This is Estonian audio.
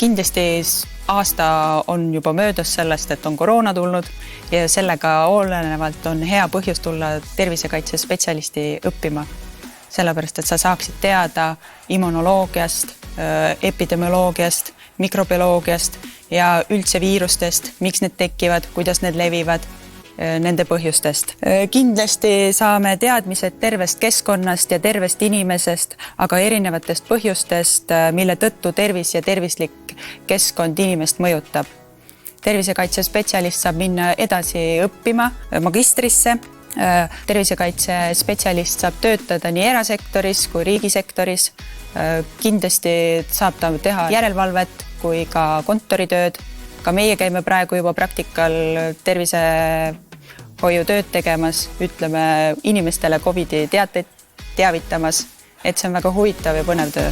Kindlasti aasta on juba möödas sellest, et on koroona tulnud ja sellega olenevalt on hea põhjus tulla tervisekaitse spetsialisti õppima. Sellepärast, et sa saaksid teada immunoloogiast, epidemioloogiast, mikrobioloogiast ja üldse viirustest, miks need tekivad, kuidas need levivad, nende põhjustest. Kindlasti saame teadmised tervest keskkonnast ja tervest inimesest, aga erinevatest põhjustest, mille tõttu tervis ja tervislik keskkond inimest mõjutab. Tervisekaitse spetsialist saab minna edasi õppima magistrisse. Tervisekaitse spetsialist saab töötada nii erasektoris kui riigisektoris. Kindlasti saab ta teha järelevalvet kui ka kontoritööd. Ka meie käime praegu juba praktikal tervisehoiutööd tegemas, ütleme inimestele COVID-i teateid teavitamas, et see on väga huvitav ja põnev töö.